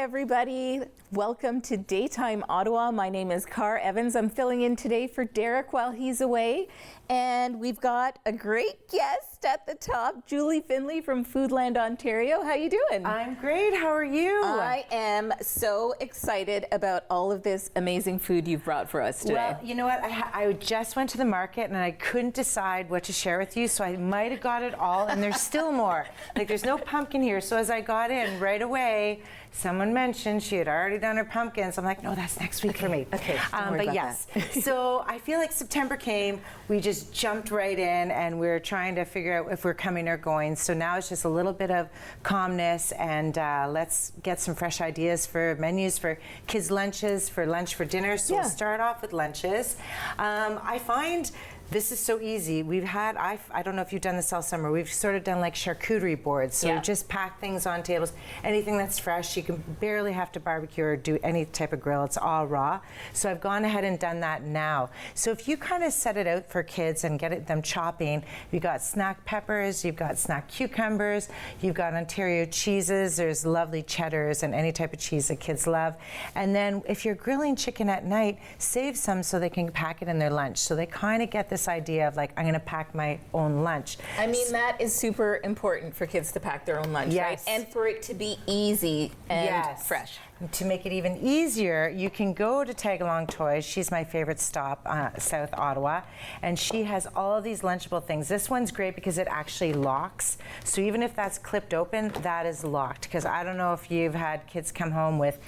everybody. Welcome to Daytime Ottawa. My name is Car Evans. I'm filling in today for Derek while he's away. And we've got a great guest at the top, Julie Finley from Foodland, Ontario. How you doing? I'm great. How are you? I am so excited about all of this amazing food you've brought for us today. Well, you know what? I just went to the market and I couldn't decide what to share with you, so I might have got it all, and there's still more. Like, there's no pumpkin here. So as I got in right away, someone mentioned she had already done her pumpkins. I'm like, no, that's next week for me. Okay, but yes. So I feel like September came, we just jumped right in, and we're trying to figure out if we're coming or going. So now it's just a little bit of calmness, and let's get some fresh ideas for menus for kids' lunches, for lunch, for dinner. So we'll start off with lunches. I find this is so easy. We've had, I don't know if you've done this all summer, we've sort of done like charcuterie boards. So just pack things on tables, anything that's fresh. You can barely have to barbecue or do any type of grill. It's all raw. So I've gone ahead and done that now. So if you kind of set it out for kids and get them chopping, you've got snack peppers, you've got snack cucumbers, you've got Ontario cheeses, there's lovely cheddars and any type of cheese that kids love. And then if you're grilling chicken at night, save some so they can pack it in their lunch. So they kind of get this idea of like, I'm going to pack my own lunch. I mean, that is super important for kids to pack their own lunch, right? And for it to be easy and fresh. To make it even easier, you can go to Tagalong Toys. She's my favorite stop, South Ottawa, and she has all of these Lunchable things. This one's great because it actually locks. So even if that's clipped open, that is locked. Because I don't know if you've had kids come home with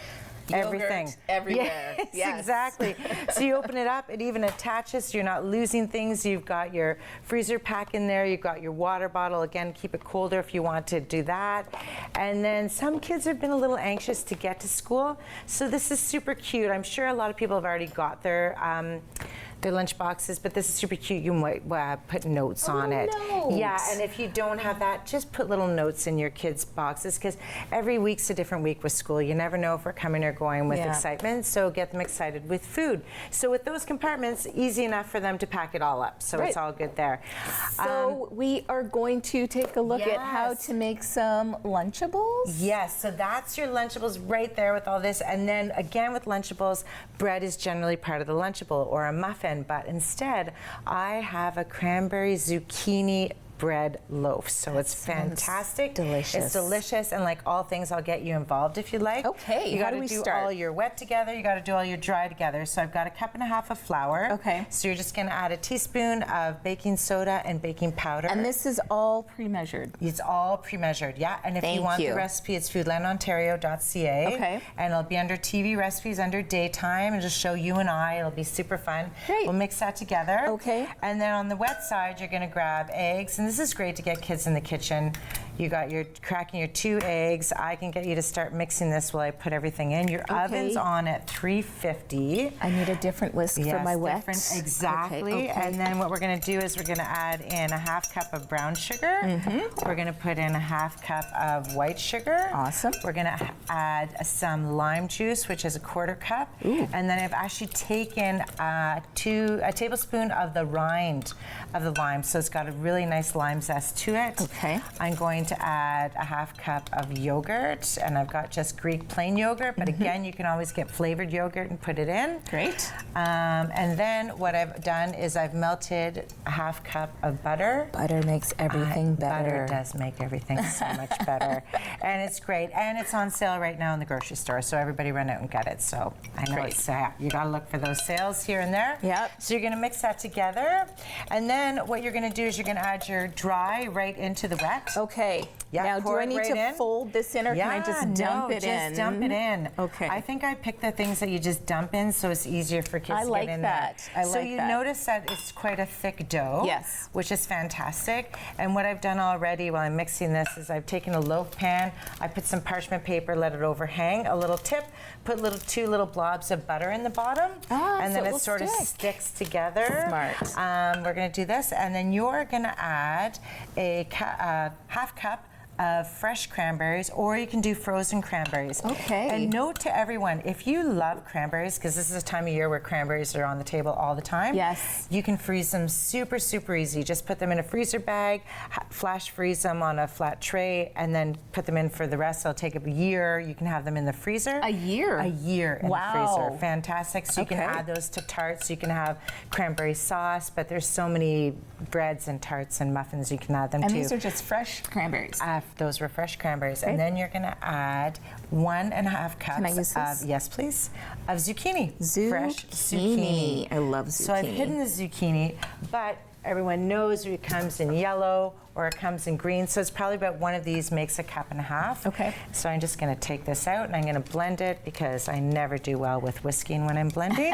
everything everywhere. Yes, exactly. So you open it up, it even attaches, so you're not losing things. You've got your freezer pack in there, you've got your water bottle, again, keep it colder if you want to do that. And then some kids have been a little anxious to get to school, so this is super cute. I'm sure a lot of people have already got their lunch boxes, but this is super cute. You might put notes on it. Notes. Yeah, and if you don't have that, just put little notes in your kids' boxes, because every week's a different week with school. You never know if we're coming or going with excitement, so get them excited with food. So with those compartments, easy enough for them to pack it all up, so it's all good there. So we are going to take a look at how to make some Lunchables. Yes, so that's your Lunchables right there with all this. And then again with Lunchables, bread is generally part of the Lunchable or a muffin, but instead I have a cranberry zucchini bread loaf. So it's fantastic. Delicious. It's delicious, and like all things, I'll get you involved if you like. Okay, you how got do to we do start? all your wet together, you got to do all your dry together. So I've got 1.5 cups of flour. Okay. So you're just going to add a teaspoon of baking soda and baking powder. And this is all pre-measured. It's all pre-measured, yeah. And if you want the recipe, it's foodlandontario.ca. Okay. And it'll be under TV recipes, under daytime, and just show you and I. It'll be super fun. Great. We'll mix that together. Okay. And then on the wet side, you're going to grab eggs, and this is great to get kids in the kitchen. You got your cracking your 2 eggs. I can get you to start mixing this while I put everything in. Your oven's on at 350. I need a different whisk for my wet. Exactly. Okay. And then what we're going to do is we're going to add in 1/2 cup of brown sugar. We're going to put in 1/2 cup of white sugar. Awesome. We're going to add some lime juice, which is 1/4 cup. Ooh. And then I've actually taken a tablespoon of the rind of the lime, so it's got a really nice lime zest to it. Okay. I'm going to add 1/2 cup of yogurt, and I've got just Greek plain yogurt, but again, you can always get flavored yogurt and put it in. Great. And then what I've done is I've melted 1/2 cup of butter. Butter makes everything better. Butter does make everything so much better. And it's great. And it's on sale right now in the grocery store, so everybody run out and get it. So I know it's you got to look for those sales here and there. Yep. So you're going to mix that together. And then what you're going to do is you're going to add your dry right into the wet. Okay. Yeah, now, do I need to fold this in, or can I just dump it in? Just dump it in. Okay. I think I picked the things that you just dump in, so it's easier for kids to get in there. So you notice that it's quite a thick dough. Yes. Which is fantastic. And what I've done already while I'm mixing this is I've taken a loaf pan, I put some parchment paper, let it overhang. A little tip, put 2 little blobs of butter in the bottom, and then it sort of sticks together. Smart. We're going to do this, and then you're going to add a 1/2 cup of fresh cranberries, or you can do frozen cranberries. Okay. And note to everyone, if you love cranberries, because this is a time of year where cranberries are on the table all the time, yes, you can freeze them super, super easy. Just put them in a freezer bag, flash freeze them on a flat tray, and then put them in for the rest. It'll take a year. You can have them in the freezer. A year? A year in the freezer. Fantastic. So you can Okay. add those to tarts. You can have cranberry sauce, but there's so many breads and tarts and muffins you can add them to. And these are just fresh cranberries. Those were fresh cranberries. Great. And then you're going to add 1.5 cups Can I use this? of, yes please, of zucchini. Fresh Zucchini. I love zucchini. So I've hidden the zucchini, but everyone knows it comes in yellow or it comes in green, so it's probably about one of these makes a cup and a half. Okay. So I'm just going to take this out and I'm going to blend it because I never do well with whisking when I'm blending.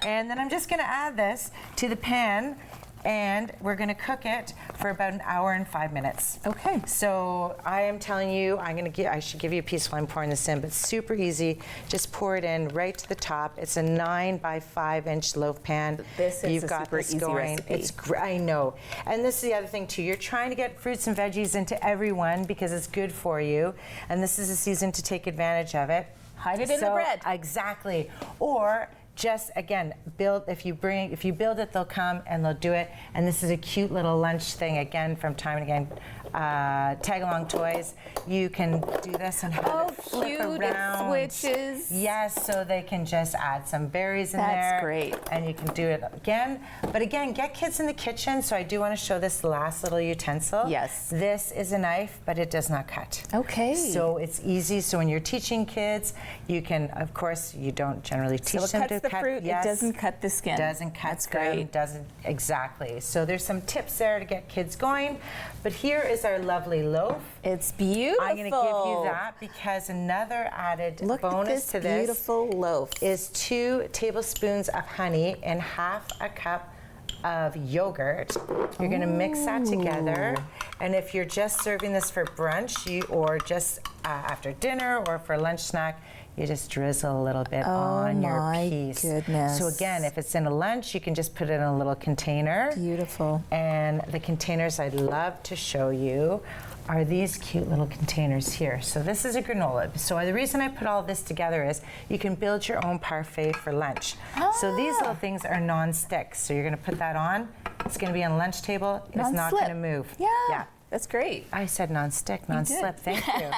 And then I'm just going to add this to the pan, and we're going to cook it for about 1 hour and 5 minutes. Okay. So I am telling you, I should give you a piece while I'm pouring this in, but super easy. Just pour it in right to the top. It's a 9 by 5 inch loaf pan. This is You've a got super this easy going. recipe. It's I know. And this is the other thing too. You're trying to get fruits and veggies into everyone because it's good for you. And this is a season to take advantage of it. Hide it in the bread. Exactly. Or just again, if you build it, they'll come and they'll do it. And this is a cute little lunch thing again from time and again. Tag along toys. You can do this and have it flip cute, around. it switches. Yes, so they can just add some berries in there. That's great. And you can do it again. But again, get kids in the kitchen. So I do want to show this last little utensil. Yes. This is a knife, but it does not cut. Okay. So it's easy. So when you're teaching kids, you can, of course, you don't generally teach So it them cuts to the cut. fruit, Yes. it doesn't cut the skin. Doesn't cut That's them, great. doesn't, exactly. So there's some tips there to get kids going. But here is our lovely loaf. It's beautiful. I'm going to give you that because another added Look bonus at to this this beautiful loaf. is 2 tablespoons of honey and half a cup of yogurt. You're going to mix that together. And if you're just serving this for brunch or just after dinner or for a lunch snack, you just drizzle a little bit on your piece. Goodness. So again, if it's in a lunch, you can just put it in a little container. Beautiful. And the containers I'd love to show you are these cute little containers here. So this is a granola. So the reason I put all this together is you can build your own parfait for lunch. So these little things are non-stick. So you're gonna put that on. It's gonna be on the lunch table. It's not Non-slip. gonna move. Yeah. That's great. I said non-stick, non-slip. Thank you.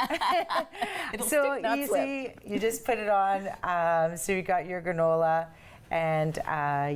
It'll So stick, not easy. slip. You just put it on. So you got your granola and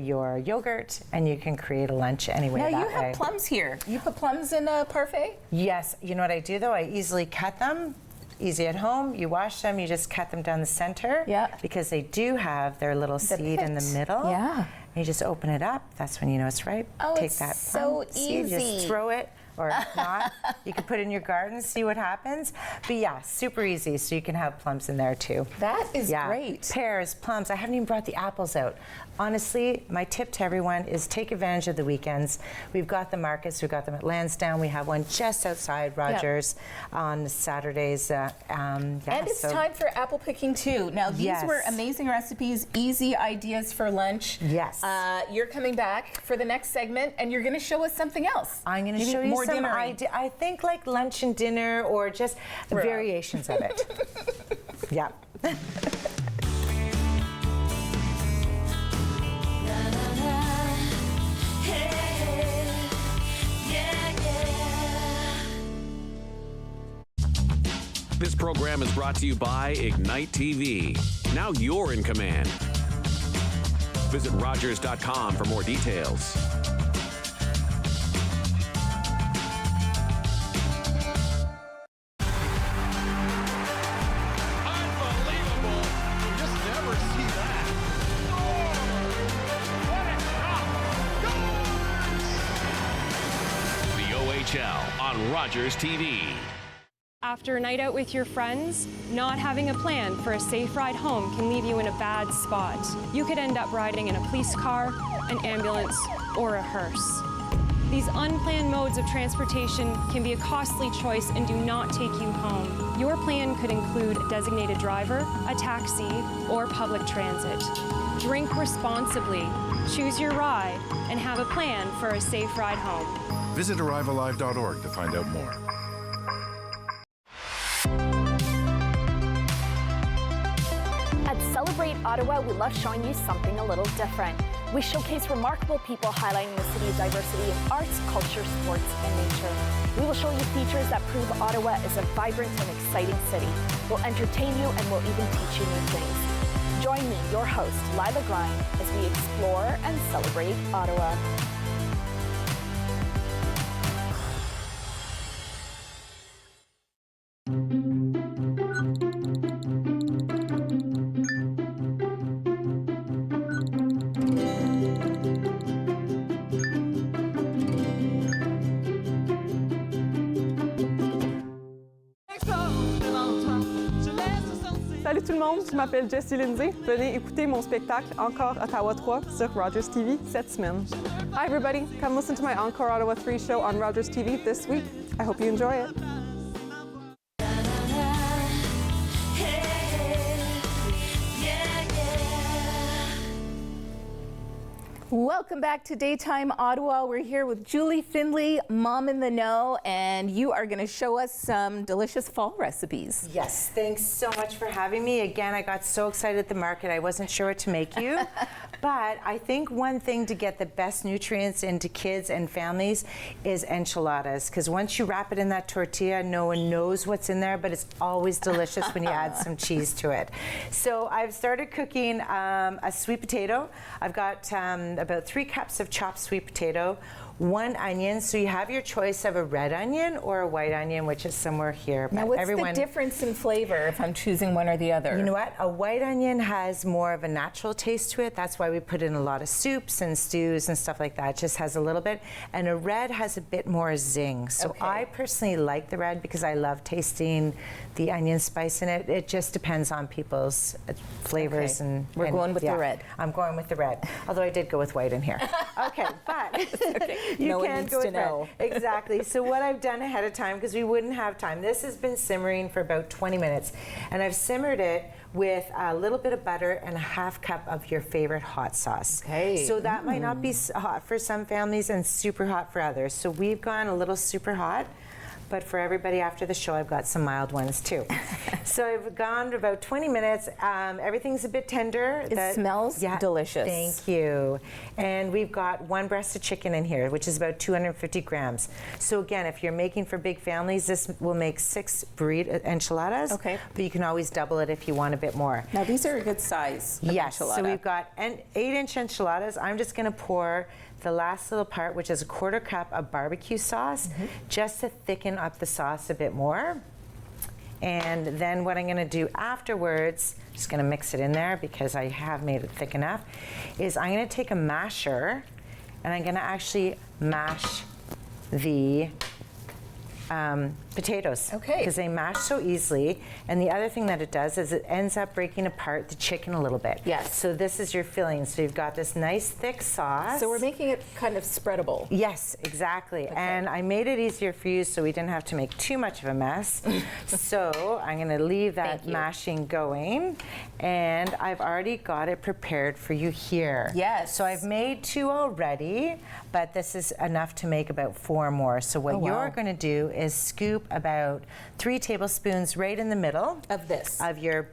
your yogurt, and you can create a lunch anyway Now that you have way. plums here. You put plums in a parfait? Yes. You know what I do though? I easily cut them. Easy at home. You wash them. You just cut them down the center. Yeah. Because they do have their little seed in the pit. middle. Yeah. And you just open it up. That's when you know it's ripe. Oh, Take it's that so plum seed, easy. just throw it. Or if not, you can put it in your garden, see what happens. But yeah, super easy, so you can have plums in there too. That is Yeah. great. Pears, plums. I haven't even brought the apples out. Honestly, my tip to everyone is take advantage of the weekends. We've got the markets. We've got them at Lansdowne. We have one just outside Rogers on Saturdays. And it's time for apple picking too. Now these Yes. were amazing recipes, easy ideas for lunch. Yes. You're coming back for the next segment, and you're going to show us something else. I'm going to Maybe show you more some dinner-y. ideas. I think like lunch and dinner or just variations of it. Yeah. This program is brought to you by Ignite TV. Now you're in command. Visit Rogers.com for more details. Unbelievable. You just never see that. What a shot. The OHL on Rogers TV. After a night out with your friends, not having a plan for a safe ride home can leave you in a bad spot. You could end up riding in a police car, an ambulance, or a hearse. These unplanned modes of transportation can be a costly choice and do not take you home. Your plan could include a designated driver, a taxi, or public transit. Drink responsibly, choose your ride, and have a plan for a safe ride home. Visit arrivalive.org to find out more. celebrate Ottawa, we love showing you something a little different. We showcase remarkable people highlighting the city's diversity in arts, culture, sports, and nature. We will show you features that prove Ottawa is a vibrant and exciting city. We'll entertain you and we'll even teach you new things. Join me, your host, Lila Grind, as we explore and celebrate Ottawa. Salut tout le monde, je m'appelle Jessie Lindsay. Venez écouter mon spectacle Encore Ottawa 3 sur Rogers TV cette semaine. Hi everybody, come listen to my Encore Ottawa 3 show on Rogers TV this week. I hope you enjoy it. Welcome back to Daytime Ottawa. We're here with Julie Findlay, Mom in the Know, and you are going to show us some delicious fall recipes. Yes, thanks so much for having me. Again, I got so excited at the market, I wasn't sure what to make you. But I think one thing to get the best nutrients into kids and families is enchiladas, because once you wrap it in that tortilla, no one knows what's in there, but it's always delicious when you add some cheese to it. So I've started cooking a sweet potato. I've got about 3 cups of chopped sweet potato, 1 onion, so you have your choice of a red onion or a white onion, which is somewhere here. Now, what's the difference in flavor if I'm choosing one or the other? You know what? A white onion has more of a natural taste to it. That's why we put in a lot of soups and stews and stuff like that. It just has a little bit. And a red has a bit more zing. So Okay. I personally like the red because I love tasting the onion spice in it. It just depends on people's flavors. Okay. And We're going with the red. I'm going with the red. Although I did go with white in here. Okay, but you No one can needs go to with know. red. Exactly. So what I've done ahead of time, because we wouldn't have time, this has been simmering for about 20 minutes. And I've simmered it with a little bit of butter and a half cup of your favorite hot sauce. Okay. So that might not be hot for some families and super hot for others. So we've gone a little super hot. But for everybody after the show, I've got some mild ones too. So I've gone about 20 minutes. Everything's a bit tender. It smells delicious. Thank you. And we've got 1 breast of chicken in here, which is about 250 grams. So again, if you're making for big families, this will make 6 burrito enchiladas. Okay. But you can always double it if you want a bit more. Now, these are a good size of Yes, enchilada. so we've got 8-inch enchiladas. I'm just going to pour the last little part, which is a 1/4 cup of barbecue sauce, just to thicken up the sauce a bit more. And then what I'm going to do afterwards, just going to mix it in there because I have made it thick enough, is I'm going to take a masher and I'm going to actually mash the potatoes. Okay. Because they mash so easily. And the other thing that it does is it ends up breaking apart the chicken a little bit. Yes. So this is your filling. So you've got this nice thick sauce. So we're making it kind of spreadable. Yes, exactly. And I made it easier for you so we didn't have to make too much of a mess. So I'm going to leave that mashing going. And I've already got it prepared for you here. Yes. So I've made 2 already, but this is enough to make about 4 more. So what you're going to do is scoop about 3 tablespoons right in the middle Of this? of your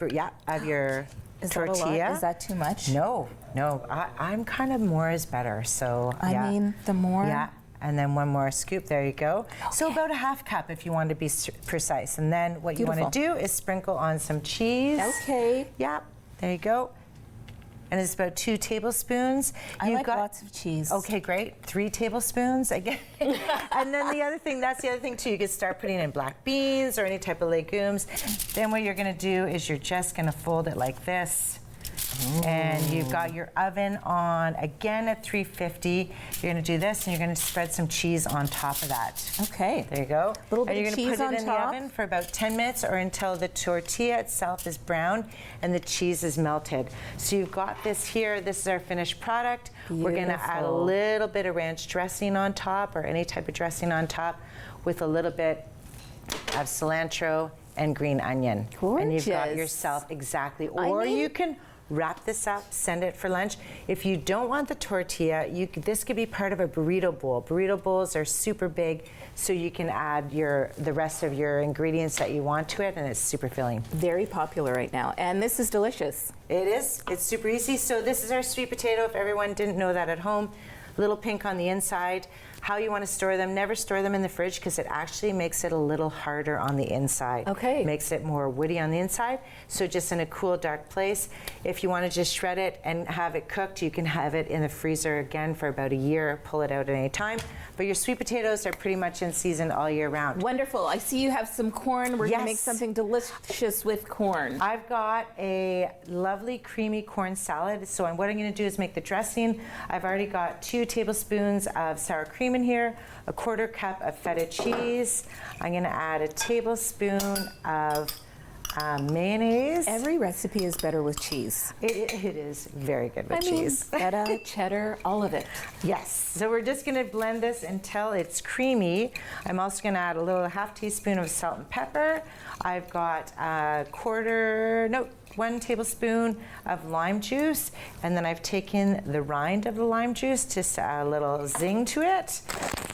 Is tortilla. that a lot? Is that too much? No. I'm kind of more is better. So I mean, the more. Yeah. And then 1 more scoop. There you go. So about a half cup if you want to be precise. And then what you want to do is sprinkle on some cheese. Okay. Yeah. There you go. And it's about 2 tablespoons. I like lots of cheese. Okay, great. 3 tablespoons again. And then that's the other thing too. You could start putting in black beans or any type of legumes. Then what you're going to do is you're just going to fold it like this. And you've got your oven on again at 350. You're going to do this, and you're going to spread some cheese on top of that. Okay. There you go. Little bit and you're of going to cheese put on it in top. the oven for about 10 minutes or until the tortilla itself is brown and the cheese is melted. So you've got this here. This is our finished product. We're going to add a little bit of ranch dressing on top or any type of dressing on top with a little bit of cilantro and green onion. Gorgeous. And you've got yourself exactly. Or you can wrap this up, send it for lunch. If you don't want the tortilla, this could be part of a burrito bowl. Burrito bowls are super big, so you can add the rest of your ingredients that you want to it, and it's super filling. Very popular right now, and this is delicious. It is. It's super easy. So this is our sweet potato, if everyone didn't know that at home. Little pink on the inside. How you want to store them, never store them in the fridge because it actually makes it a little harder on the inside. Okay. Makes it more woody on the inside. So just in a cool, dark place. If you want to just shred it and have it cooked, you can have it in the freezer again for about a year. Pull it out at any time. But your sweet potatoes are pretty much in season all year round. Wonderful. I see you have some corn. We're going to make something delicious with corn. I've got a lovely creamy corn salad. So what I'm going to do is make the dressing. I've already got 2 tablespoons of sour cream in here, a 1/4 cup of feta cheese. I'm going to add a tablespoon of mayonnaise. Every recipe is better with cheese. It is very good with cheese. Feta, cheddar, all of it. Yes. So we're just going to blend this until it's creamy. I'm also going to add a little 1/2 teaspoon of salt and pepper. I've got 1 tablespoon of lime juice, and then I've taken the rind of the lime juice, just a little zing to it,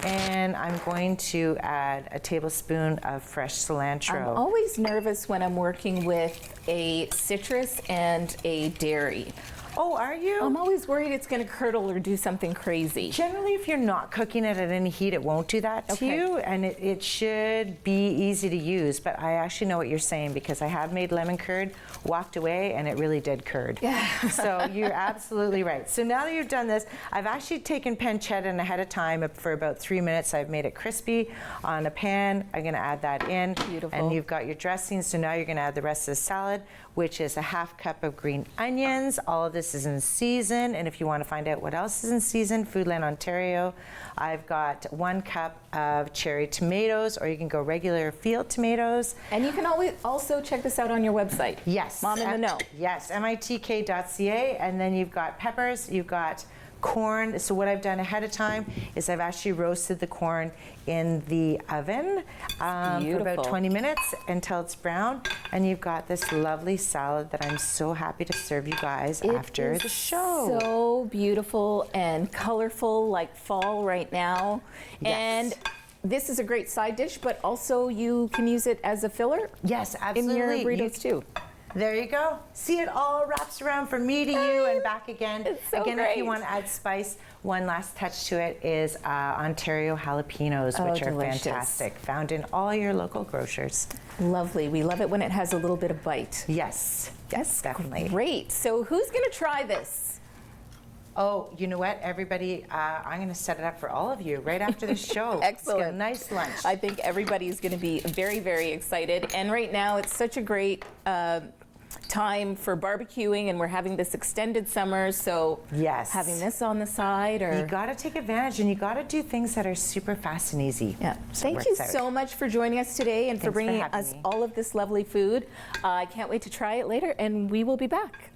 and I'm going to add a tablespoon of fresh cilantro. I'm always nervous when I'm working with a citrus and a dairy. Oh, are you? I'm always worried it's going to curdle or do something crazy. Generally, if you're not cooking it at any heat, it won't do that to you, and it should be easy to use. But I actually know what you're saying because I have made lemon curd, walked away, and it really did curd. Yeah. So you're absolutely right. So now that you've done this, I've actually taken pancetta in ahead of time for about 3 minutes. I've made it crispy on a pan. I'm going to add that in. Beautiful. And you've got your dressing. So now you're going to add the rest of the salad, which is a 1/2 cup of green onions. All of this is in season, and if you want to find out what else is in season, Foodland Ontario, I've got 1 cup of cherry tomatoes, or you can go regular field tomatoes. And you can always also check this out on your website. Yes. Mom in the Know. Yes, mitk.ca, and then you've got peppers, you've got corn. So what I've done ahead of time is I've actually roasted the corn in the oven for about 20 minutes until it's brown, and you've got this lovely salad that I'm so happy to serve you guys after the show. So beautiful and colorful, like fall right now. Yes. And this is a great side dish, but also you can use it as a filler. Yes, absolutely. In your burritos too. There you go. See, it all wraps around from me to you and back again. It's so again, great. if you want to add spice, one last touch to it is Ontario jalapenos, which are delicious. fantastic. Found in all your local grocers. Lovely. We love it when it has a little bit of bite. Yes. Yes, definitely. Great. So who's going to try this? Oh, you know what, everybody? I'm going to set it up for all of you right after the show. Excellent. Let's get a nice lunch. I think everybody's going to be very, very excited. And right now, it's such a great time for barbecuing, and we're having this extended summer, so yes, having this on the side, or you got to take advantage, and you got to do things that are super fast and easy. Yeah. So Thank you so much for joining us today and for Thanks for bringing having us me. all of this lovely food. I can't wait to try it later, and we will be back.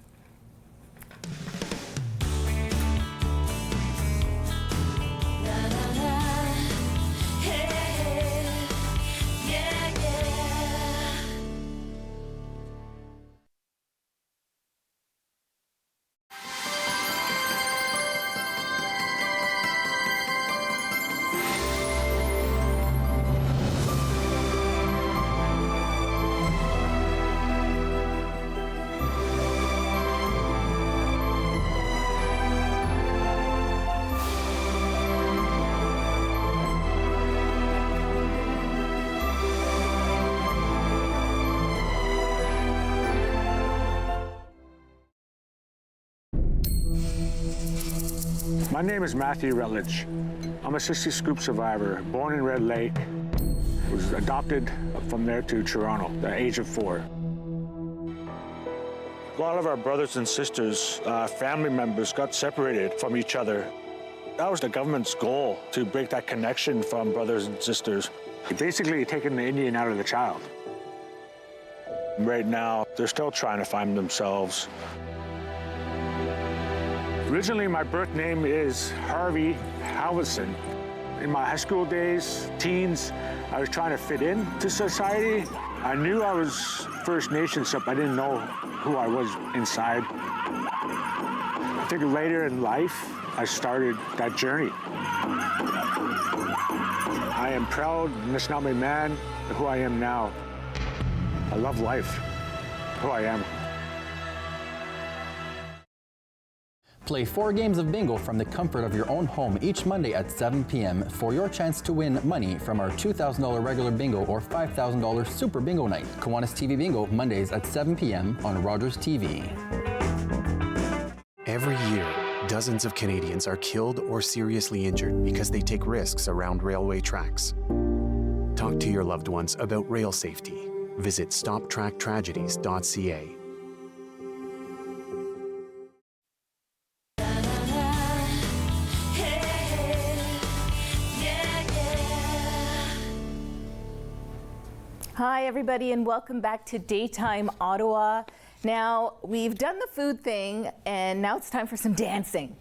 My name is Matthew Rutledge. I'm a 60 scoop survivor, born in Red Lake. Was adopted from there to Toronto at the age of 4. A lot of our brothers and sisters, family members got separated from each other. That was the government's goal, to break that connection from brothers and sisters. Basically taking the Indian out of the child. Right now, they're still trying to find themselves. Originally, my birth name is Harvey Halverson. In my high school days, teens, I was trying to fit into society. I knew I was First Nations, but I didn't know who I was inside. I think later in life, I started that journey. I am proud Nishnawbe man, who I am now. I love life, who I am. Play 4 games of bingo from the comfort of your own home each Monday at 7 p.m. for your chance to win money from our $2,000 regular bingo or $5,000 super bingo night. Kiwanis TV Bingo, Mondays at 7 p.m. on Rogers TV. Every year, dozens of Canadians are killed or seriously injured because they take risks around railway tracks. Talk to your loved ones about rail safety. Visit stoptracktragedies.ca. Hi, everybody, and welcome back to Daytime Ottawa. Now, we've done the food thing, and now it's time for some dancing.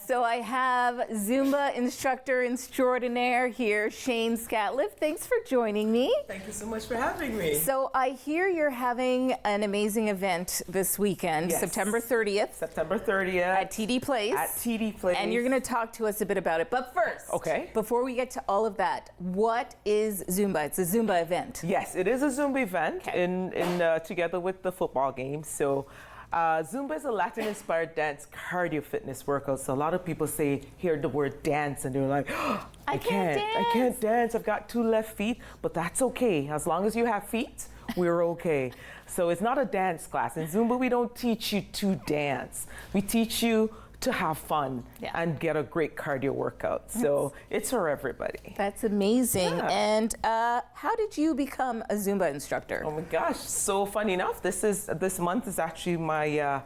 So I have Zumba instructor extraordinaire here, Shane Scatliff. Thanks for joining me. Thank you so much for having me. So I hear you're having an amazing event this weekend, Yes. September 30th. September 30th. At TD Place. At TD Place. And you're going to talk to us a bit about it. But first, okay, before we get to all of that, what is Zumba? It's a Zumba event. Yes, it is a Zumba event together with the football game. So Zumba is a Latin-inspired dance cardio fitness workout. So a lot of people hear the word dance and they're like, oh, I can't dance. I've got 2 left feet, but that's okay. As long as you have feet, we're okay. So it's not a dance class. In Zumba, we don't teach you to dance. We teach you to have fun and get a great cardio workout. So it's for everybody. That's amazing. Yeah. And how did you become a Zumba instructor? Oh my gosh, so funny enough, this month is actually my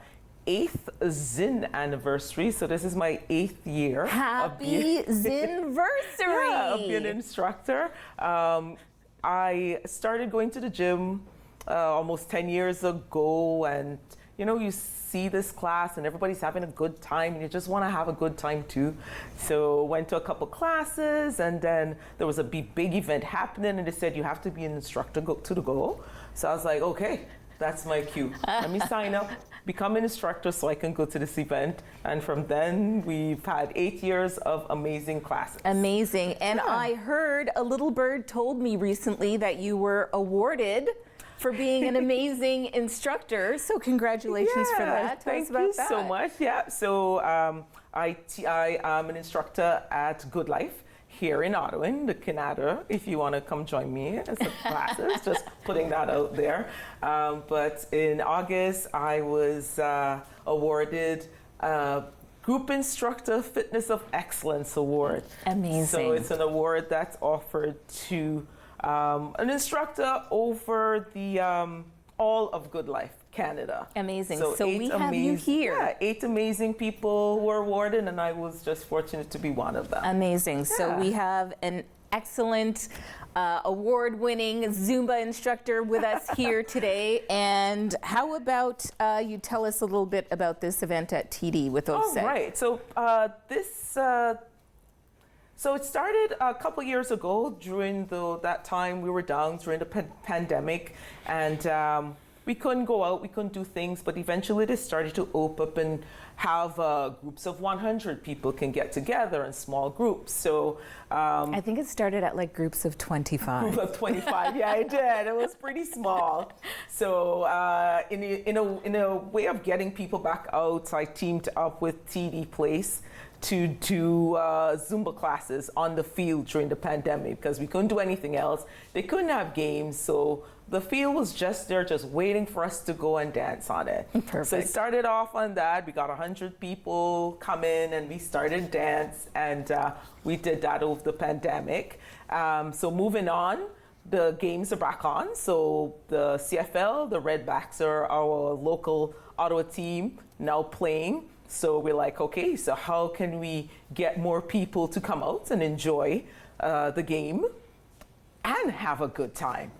8th Zin anniversary. So this is my 8th year. Happy Zinversary! Yeah, of being an instructor. I started going to the gym almost 10 years ago, and you see this class and everybody's having a good time and you just want to have a good time too. So went to a couple classes, and then there was a big event happening and they said you have to be an instructor to go. So I was like, okay, that's my cue. Let me sign up, become an instructor so I can go to this event. And from then we've had 8 years of amazing classes. Amazing. And I heard a little bird told me recently that you were awarded for being an amazing instructor. So congratulations for that. Tell us about that. Thank you so much. Yeah. So I am an instructor at Good Life here in Ottawa, in the Canada. If you want to come join me as a classes, just putting that out there. But in August, I was awarded Group Instructor Fitness of Excellence Award. Amazing. So it's an award that's offered to an instructor over the all of Good Life Canada. Amazing. So we have you here. Yeah, 8 amazing people who were awarded, and I was just fortunate to be one of them. Amazing. Yeah. So we have an excellent award-winning Zumba instructor with us here today. And how about you tell us a little bit about this event at TD with those right. So So it started a couple years ago during that time we were down during the pandemic, and we couldn't go out, we couldn't do things, but eventually they started to open up and have groups of 100 people can get together in small groups. So I think it started at like groups of 25. Group of 25, yeah, it did. It was pretty small. So in a way of getting people back out, I teamed up with TD Place to do Zumba classes on the field during the pandemic because we couldn't do anything else. They couldn't have games, so the field was just there, just waiting for us to go and dance on it. Perfect. So it started off on that. We got 100 people come in and we started dance, and we did that over the pandemic. So moving on, the games are back on. So the CFL, the Redbacks are our local Ottawa team now playing. So we're like, okay, so how can we get more people to come out and enjoy the game and have a good time?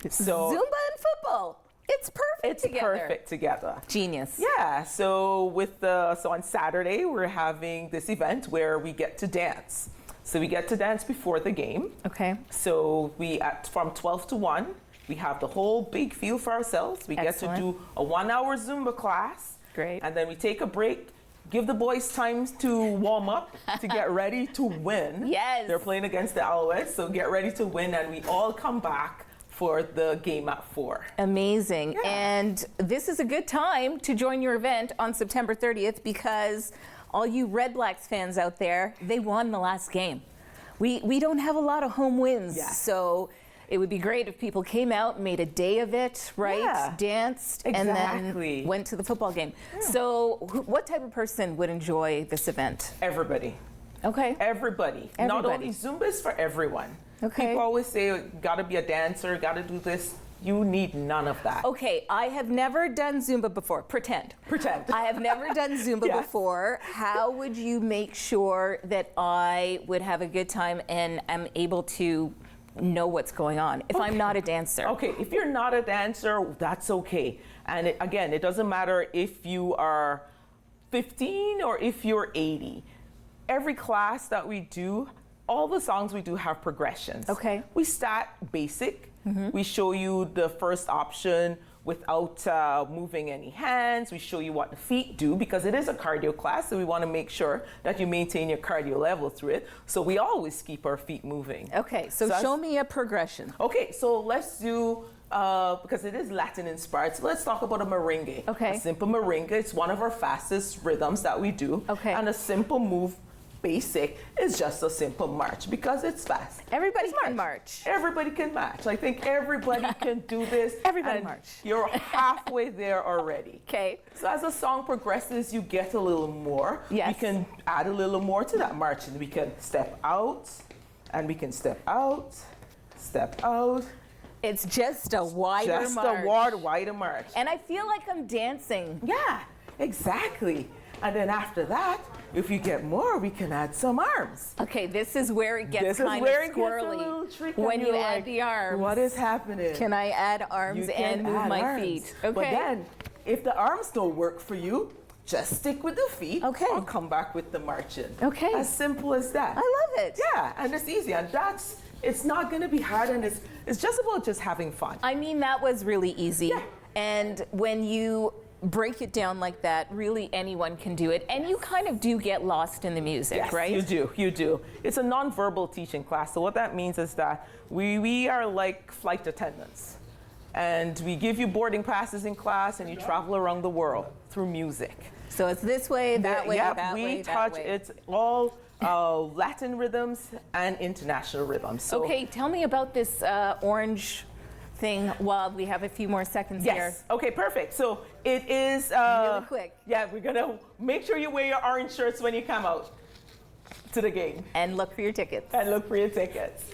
So Zumba and football. It's perfect together. It's perfect together. Genius. Yeah. So so on Saturday we're having this event where we get to dance. So we get to dance before the game. Okay. So from 12 to 1, We have the whole big field for ourselves. We Excellent. get to do a 1-hour Zumba class. Great. And then we take a break, give the boys time to warm up, to get ready to win. Yes. They're playing against the Alouettes, so get ready to win, and we all come back for the game at 4. Amazing. Yeah. And this is a good time to join your event on September 30th because all you Red Blacks fans out there, they won the last game. We don't have a lot of home wins, so it would be great if people came out, made a day of it, right? Yeah. Danced, and then went to the football game. Yeah. So what type of person would enjoy this event? Everybody. Okay. Everybody. Not only Zumba is for everyone. Okay. People always say, gotta be a dancer, gotta do this. You need none of that. Okay, I have never done Zumba before. Pretend. I have never done Zumba before. How would you make sure that I would have a good time and am able to know what's going on if I'm not a dancer? Okay, if you're not a dancer, that's okay. And again, it doesn't matter if you are 15 or if you're 80. Every class that we do, all the songs we do have progressions. Okay. We start basic. We show you the first option without moving any hands. We show you what the feet do because it is a cardio class, so we want to make sure that you maintain your cardio level through it. So we always keep our feet moving. Okay, so show me a progression. Okay, so let's do, because it is Latin inspired, so let's talk about a merengue. Okay. A simple merengue, it's one of our fastest rhythms that we do. Okay. And a simple move, basic, is just a simple march because it's fast. Everybody can march. Everybody can march. I think everybody can do this. Everybody march. You're halfway there already. Okay. So as the song progresses, you get a little more. Yes. We can add a little more to that march, and we can step out, and we can step out, step out. It's just a wider march. Just a wider march. And I feel like I'm dancing. Yeah, exactly. And then after that, if you get more, we can add some arms. Okay, this is where it gets kind of squirrely. When you add the arms. What is happening? Can I add arms and move my feet? Okay. But then, if the arms don't work for you, just stick with the feet. Okay. Or come back with the marching. Okay. As simple as that. I love it. Yeah, and it's easy. And it's not going to be hard, and it's just about just having fun. I mean, that was really easy. Yeah. And when you break it down like that, really anyone can do it. And you kind of do get lost in the music, yes, right? You do. It's a nonverbal teaching class. So what that means is that we are like flight attendants. And we give you boarding passes in class, and you travel around the world through music. So it's this way, that way, yeah, that way, we that touch, way. it's all Latin rhythms and international rhythms. So, okay, tell me about this orange thing while we have a few more seconds here. Yes. Okay, perfect. So it is really quick. Yeah, we're gonna make sure you wear your orange shirts when you come out to the game. And look for your tickets. And look for your tickets.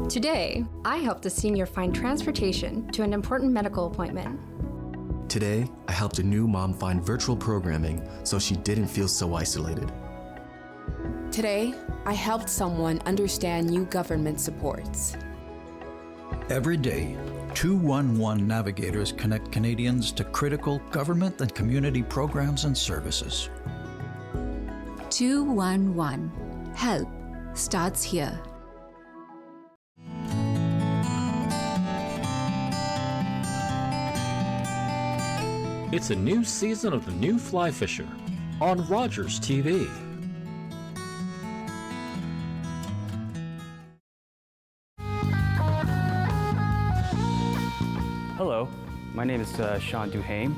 Today, I helped a senior find transportation to an important medical appointment. Today, I helped a new mom find virtual programming so she didn't feel so isolated. Today, I helped someone understand new government supports. Every day, 211 navigators connect Canadians to critical government and community programs and services. 211. Help starts here. It's a new season of The New Fly Fisher on Rogers TV. Hello, my name is Sean Duhame.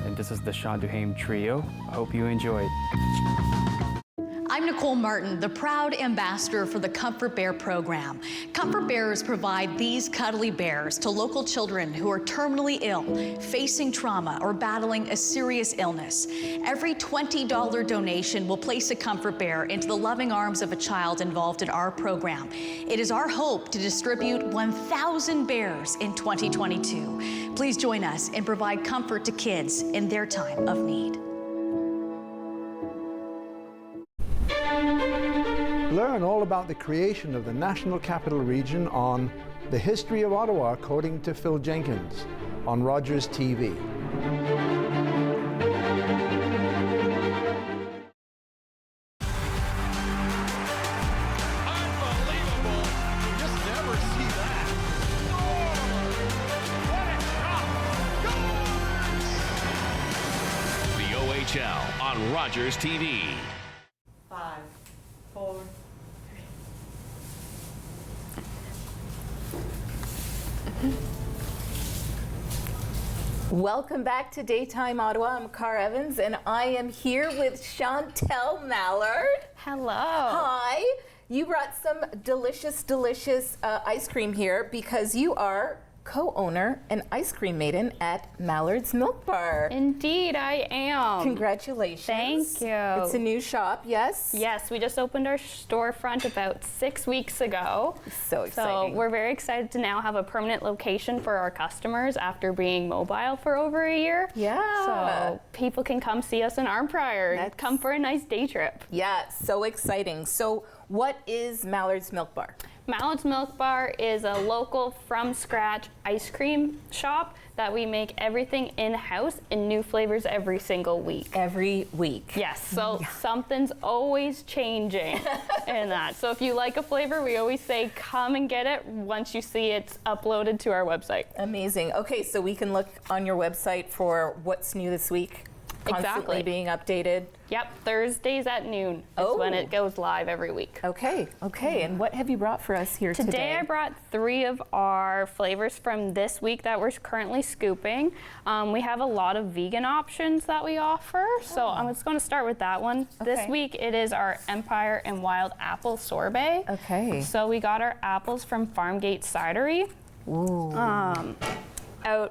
And this is the Sean Duhame Trio. I hope you enjoy it. I'm Nicole Martin, the proud ambassador for the Comfort Bear program. Comfort Bears provide these cuddly bears to local children who are terminally ill, facing trauma, or battling a serious illness. Every $20 donation will place a Comfort Bear into the loving arms of a child involved in our program. It is our hope to distribute 1,000 bears in 2022. Please join us and provide comfort to kids in their time of need. Learn all about the creation of the National Capital Region on The History of Ottawa, according to Phil Jenkins, on Rogers TV. On Rogers TV. 5, 4, 3. Welcome back to Daytime Ottawa. I'm Car Evans, and I am here with Chantel Mallard. Hello. Hi. You brought some delicious, delicious ice cream here because you are co-owner and ice cream maiden at Mallard's Milk Bar. Indeed, I am. Congratulations. Thank you. It's a new shop, yes? Yes, we just opened our storefront about 6 weeks ago. So exciting. So we're very excited to now have a permanent location for our customers after being mobile for over a year. Yeah. So people can come see us in Arnprior and come for a nice day trip. Yeah, so exciting. So what is Mallard's Milk Bar? Mallard's Milk Bar is a local from-scratch ice cream shop that we make everything in-house in new flavors every single week. Every week. Yes, so something's always changing in that. So if you like a flavor, we always say come and get it once you see it's uploaded to our website. Amazing. Okay, so we can look on your website for what's new this week. Constantly being updated. Yep, Thursdays at noon is when it goes live every week. Okay, okay. And what have you brought for us here today? Today I brought 3 of our flavors from this week that we're currently scooping. We have a lot of vegan options that we offer, so I'm just going to start with that one. Okay. This week it is our Empire and Wild Apple Sorbet. Okay. So we got our apples from Farmgate Cidery. Ooh.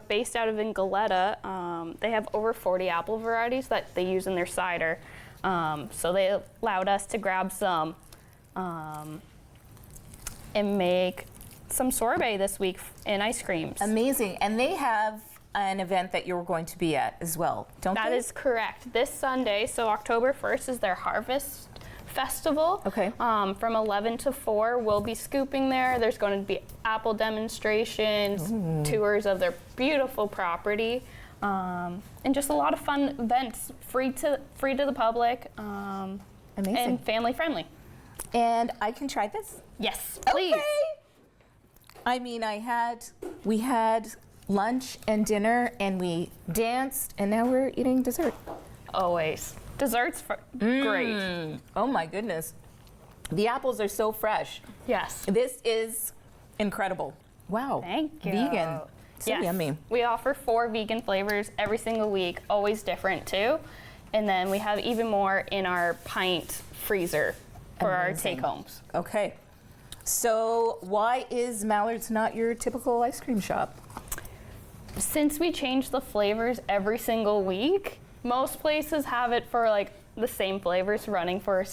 Based out of Ingoleta, they have over 40 apple varieties that they use in their cider. So they allowed us to grab some and make some sorbet this week in ice creams. Amazing. And they have an event that you're going to be at as well, don't they? That is correct. This Sunday, so October 1st, is their Harvest Festival. Okay. From 11 to 4, we'll be scooping there. There's going to be apple demonstrations, tours of their beautiful property, and just a lot of fun events, free to the public, Amazing. And family friendly. And I can try this? Yes, please. Okay. I mean, we had lunch and dinner, and we danced, and now we're eating dessert. Always. Desserts, great. Oh my goodness. The apples are so fresh. Yes. This is incredible. Wow. Thank you. Vegan. So yummy. We offer 4 vegan flavors every single week, always different too. And then we have even more in our pint freezer for our take-homes. Okay. So why is Mallard's not your typical ice cream shop? Since we change the flavors every single week, most places have it for like the same flavors running for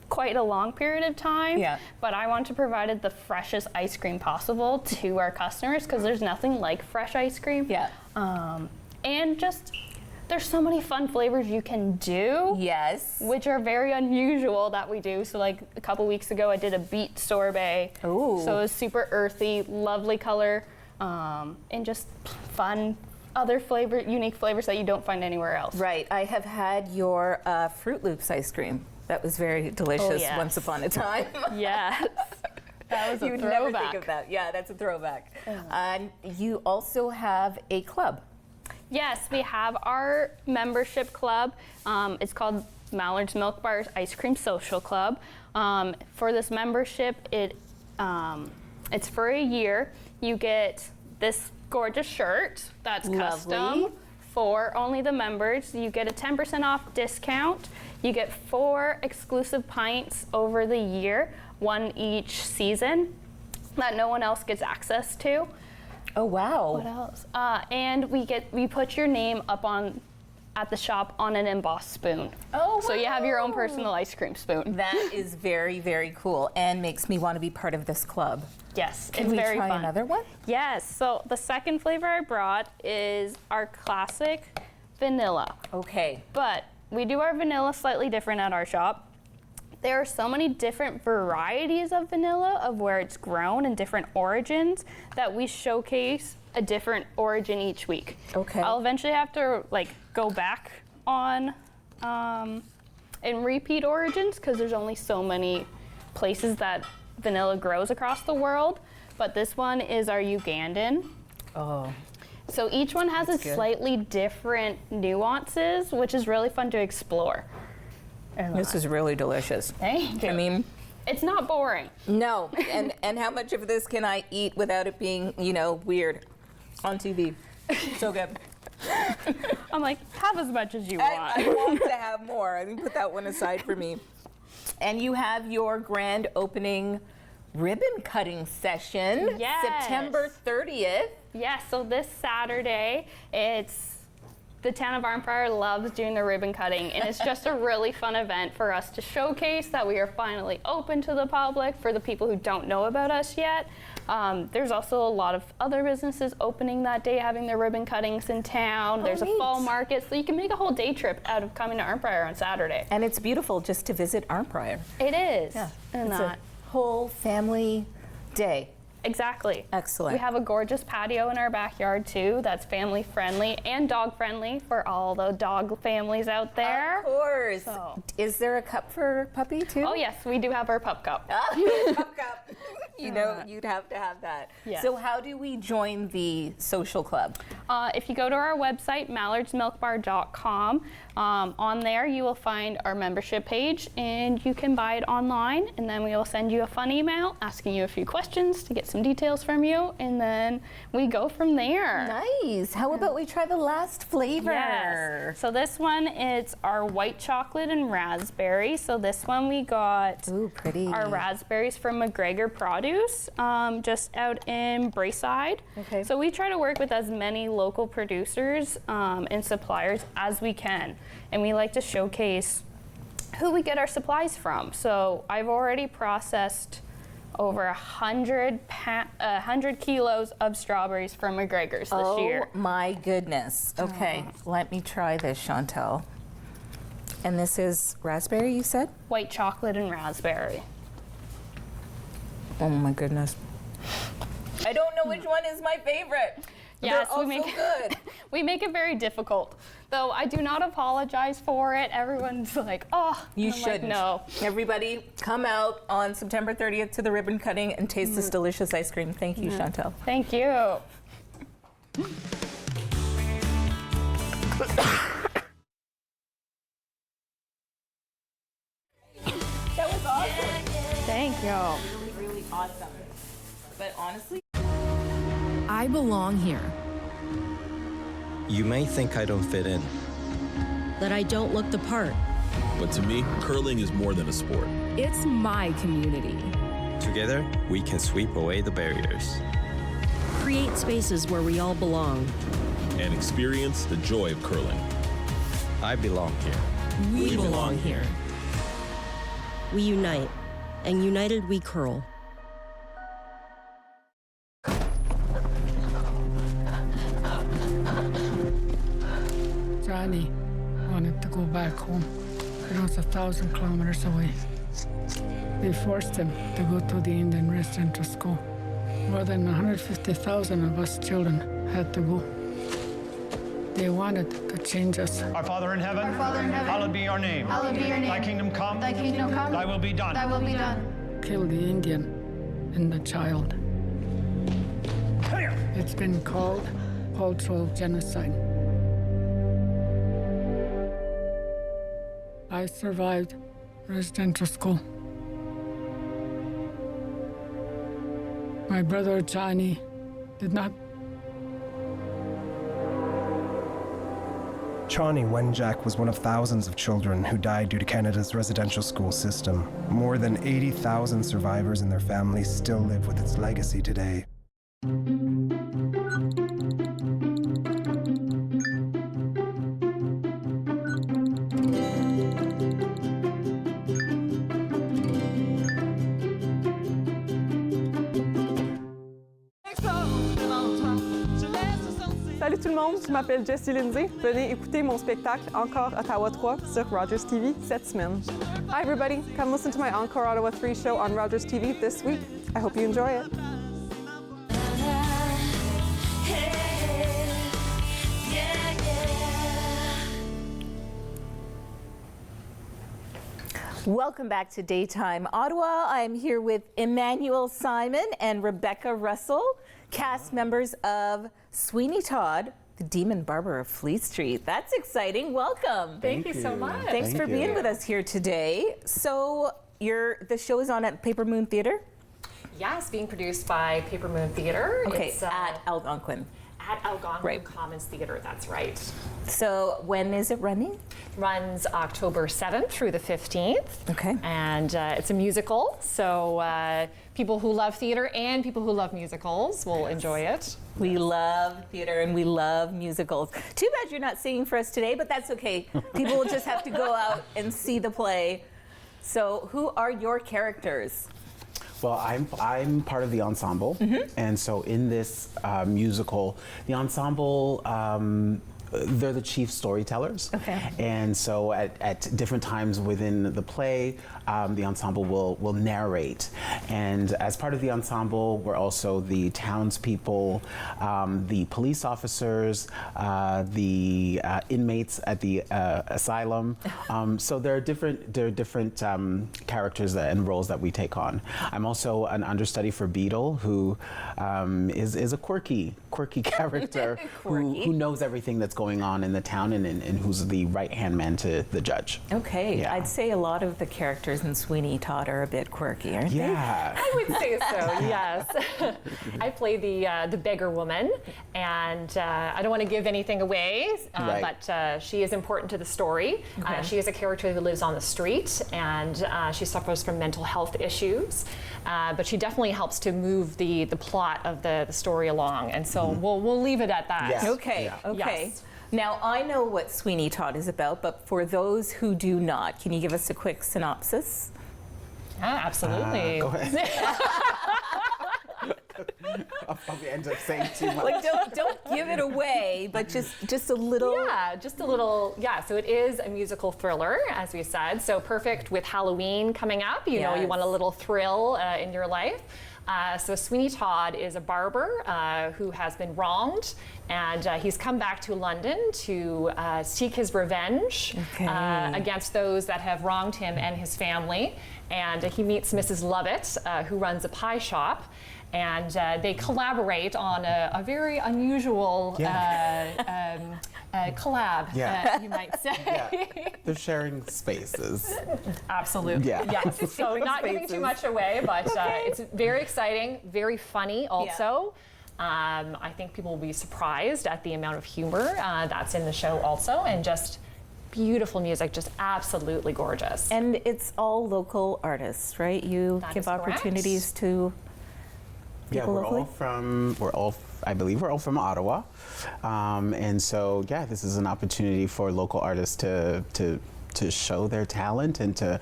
quite a long period of time. Yeah. But I want to provide the freshest ice cream possible to our customers because there's nothing like fresh ice cream. Yeah. And just there's so many fun flavors you can do. Yes. Which are very unusual that we do. So like a couple weeks ago, I did a beet sorbet. Ooh. So it was super earthy, lovely color, and just fun. Other unique flavors that you don't find anywhere else. Right. I have had your Fruit Loops ice cream. That was very delicious once upon a time. Yes. That was a You'd throwback. never think of that. Yeah, that's a throwback. And you also have a club. Yes, we have our membership club. It's called Mallard's Milk Bar's Ice Cream Social Club. For this membership, it's for a year. You get this gorgeous shirt that's custom for only the members. You get a 10% off discount. You get 4 exclusive pints over the year, 1 each season, that no one else gets access to. Oh wow! What else? And we put your name up at the shop on an embossed spoon. Oh, so you have your own personal ice cream spoon. That is very, very cool and makes me want to be part of this club. Yes, Can it's we very try fun. another one? Yes. So the second flavor I brought is our classic vanilla. Okay. But we do our vanilla slightly different at our shop. there are so many different varieties of vanilla, of where it's grown and different origins, that we showcase a different origin each week. Okay. I'll eventually have to like go back on and repeat origins, because there's only so many places that vanilla grows across the world. But this one is our Ugandan. Oh. So each one has its slightly different nuances, which is really fun to explore. This is really delicious. Thank you. I mean, it's not boring. No, and how much of this can I eat without it being, you know, weird on TV? So good. I'm like, have as much as you want. I want to have more. I think put that one aside for me. And you have your grand opening ribbon cutting session, Yes. September 30th. Yes, so this Saturday, the town of Arnprior loves doing the ribbon cutting, and it's just a really fun event for us to showcase that we are finally open to the public for the people who don't know about us yet. There's also a lot of other businesses opening that day, having their ribbon cuttings in town. There's a fall market, so you can make a whole day trip out of coming to Arnprior on Saturday. And it's beautiful just to visit Arnprior. It is. Yeah. And It's a whole family day. Exactly. Excellent. We have a gorgeous patio in our backyard too that's family friendly and dog friendly for all the dog families out there. Of course. So. Is there a cup for puppy too? Oh yes, we do have our pup cup. Pup cup. You know, you'd have to have that. Yes. So how do we join the social club? If you go to our website, mallardsmilkbar.com, on there you will find our membership page, and you can buy it online, and then we will send you a fun email asking you a few questions to get some details from you, and then we go from there. Nice. How about we try the last flavor? Yes. So this one is our white chocolate and raspberry. So this one we got our raspberries from McGregor Produce, just out in Braeside. Okay. So we try to work with as many local producers and suppliers as we can. And we like to showcase who we get our supplies from. So I've already processed over 100 kilos of strawberries from McGregor's this year. Oh my goodness. Okay, let me try this, Chantel. And this is raspberry, you said? White chocolate and raspberry. Oh my goodness. I don't know which one is my favorite. Yes, They're all so good. We make it very difficult. Though I do not apologize for it. Everyone's like, oh, You and I'm shouldn't. Like, no. Everybody come out on September 30th to the ribbon cutting and taste this delicious ice cream. Thank you, Chantel. Thank you. That was awesome. Thank you. Really, really awesome. But honestly, I belong here. You may think I don't fit in. That I don't look the part. But to me, curling is more than a sport. It's my community. Together, we can sweep away the barriers. Create spaces where we all belong. And experience the joy of curling. I belong here. We belong here. We unite, and united we curl. Johnny wanted to go back home. It was 1,000 kilometers away. They forced him to go to the Indian residential school. More than 150,000 of us children had to go. They wanted to change us. Our Father in heaven, hallowed be your name. Hallowed be your name. Thy kingdom come. Thy kingdom come. Thy will be done. Thy will be done. Kill the Indian and the child. It's been called cultural genocide. I survived residential school. My brother Johnny did not. Chani Wenjack was one of thousands of children who died due to Canada's residential school system. More than 80,000 survivors and their families still live with its legacy today. Salut tout tout le monde, je m'appelle Jessie Lindsay. Venez écouter mon spectacle Encore Ottawa 3 sur Rogers TV cette semaine. Hi everybody, come listen to my Encore Ottawa 3 show on Rogers TV this week. I hope you enjoy it. Welcome back to Daytime Ottawa. I'm here with Emmanuel Simon and Rebecca Russell, cast members of Sweeney Todd, the Demon Barber of Fleet Street. That's exciting. Welcome. Thank you so much. Thanks for being with us here today. So the show is on at Paper Moon Theatre? Yes, being produced by Paper Moon Theatre. Okay, it's, at Algonquin. At Algonquin Commons Theatre, that's right. So when is it running? Runs October 7th through the 15th. Okay. And it's a musical, so people who love theatre and people who love musicals will enjoy it. We love theatre and we love musicals. Too bad you're not singing for us today, but that's okay. People will just have to go out and see the play. So who are your characters? Well, I'm part of the ensemble, and so in this musical, the ensemble, they're the chief storytellers. Okay. And so at different times within the play, the ensemble will narrate. And as part of the ensemble, we're also the townspeople, the police officers, the inmates at the asylum. So there are different characters and roles that we take on. I'm also an understudy for Beetle, who is a quirky character who knows everything that's going on in the town and who's the right-hand man to the judge. Okay, Yeah. I'd say a lot of the characters in Sweeney Todd are a bit quirky, aren't they? Yeah. I would say so, yes. I play the beggar woman, and I don't want to give anything away, Right. but she is important to the story. Okay. She is a character who lives on the street, and she suffers from mental health issues, but she definitely helps to move the plot of the story along, and so we'll leave it at that. Yes. Okay, Yeah. okay. Yes. Now, I know what Sweeney Todd is about, but for those who do not, can you give us a quick synopsis? Absolutely. Go ahead. I'll probably end up saying too much. Like, don't give it away, but just a little. Yeah, just a little. Yeah, so it is a musical thriller, as we said. So perfect with Halloween coming up. You know, you want a little thrill in your life. So Sweeney Todd is a barber who has been wronged, and he's come back to London to seek his revenge against those that have wronged him and his family. And he meets Mrs. Lovett, who runs a pie shop. And they collaborate on a very unusual collab, you might say. Yeah. They're sharing spaces. Absolutely. Yeah. Yes. So not giving too much away, but it's very exciting, very funny also. I think people will be surprised at the amount of humor that's in the show also, and just beautiful music, just absolutely gorgeous. And it's all local artists, right? You That give is correct. opportunities to Yeah, people locally? I believe we're all from Ottawa. And so, yeah, this is an opportunity for local artists to show their talent and to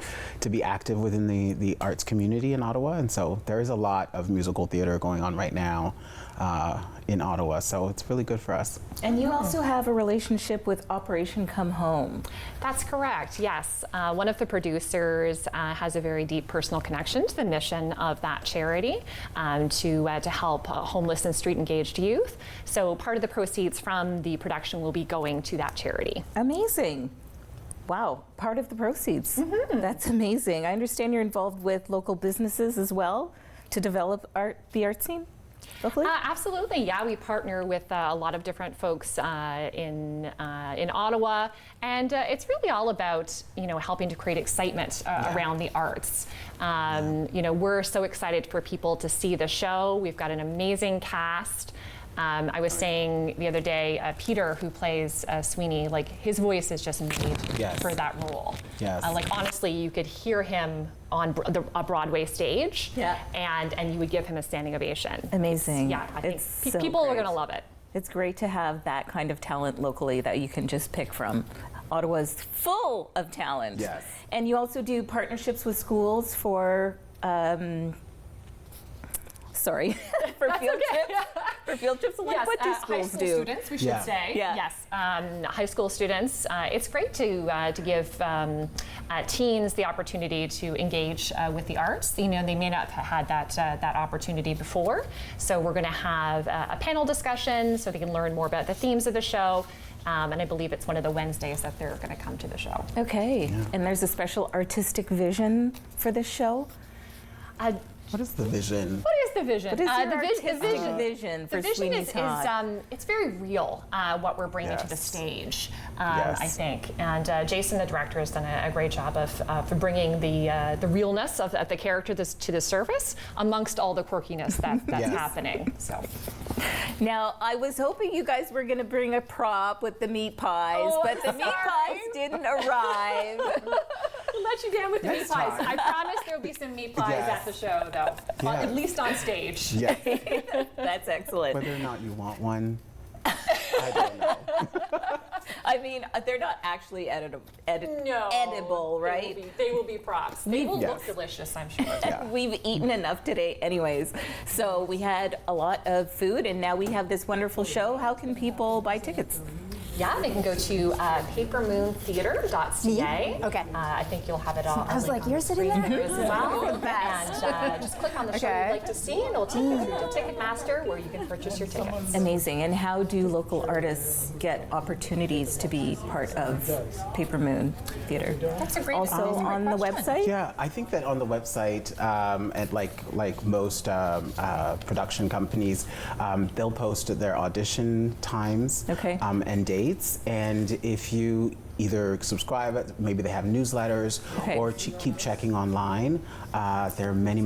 be active within the arts community in Ottawa. And so there is a lot of musical theater going on right now in Ottawa. So it's really good for us. And you also have a relationship with Operation Come Home. That's correct, yes. One of the producers has a very deep personal connection to the mission of that charity to help homeless and street engaged youth. So part of the proceeds from the production will be going to that charity. Amazing. Wow, part of the proceeds. That's amazing. I understand you're involved with local businesses as well to develop the art scene locally? Absolutely, yeah. We partner with a lot of different folks in Ottawa, and it's really all about helping to create excitement around the arts. We're so excited for people to see the show. We've got an amazing cast. I was saying the other day, Peter, who plays Sweeney, like his voice is just made for that role. Yes. Honestly, you could hear him on a Broadway stage, and you would give him a standing ovation. Amazing. I think so people are great. going to love it. It's great to have that kind of talent locally that you can just pick from. Ottawa's full of talent. Yes. And you also do partnerships with schools for for field trips. For for field trips? Like, yes, what do high schools school do? students, we should say. Yeah. Yes, high school students. It's great to give teens the opportunity to engage with the arts. You know, they may not have had that opportunity before. So we're going to have a panel discussion so they can learn more about the themes of the show. And I believe it's one of the Wednesdays that they're going to come to the show. Okay. Yeah. And there's a special artistic vision for this show? What is the vision? What is the vision? What is your the vision for the vision Sweeney is Todd? it's very real what we're bringing to the stage, I think. And Jason, the director, has done a great job of bringing the realness of the character to the surface amongst all the quirkiness that's happening. So. Now, I was hoping you guys were going to bring a prop with the meat pies, but the meat pies didn't arrive. We'll let you down with the meat pies. I promise there'll be some meat pies at the show, though, at least on stage. Yeah. That's excellent. Whether or not you want one, I don't know. I mean, they're not actually edible, right? They will be props. They will look delicious, I'm sure. We've eaten enough today anyways. So we had a lot of food, and now we have this wonderful show. How can people buy tickets? Yeah, they can go to papermoontheater.ca. Okay. I think you'll have it all. I was like, you're sitting there? As well. And just click on the show you'd like to see, and it'll take you through to Ticketmaster where you can purchase your tickets. Amazing. And how do local artists get opportunities to be part of Paper Moon Theater? That's a great Also on the website? Yeah, I think that on the website, and like most production companies, they'll post their audition times and dates. And if you either subscribe, maybe they have newsletters, or keep checking online, there are many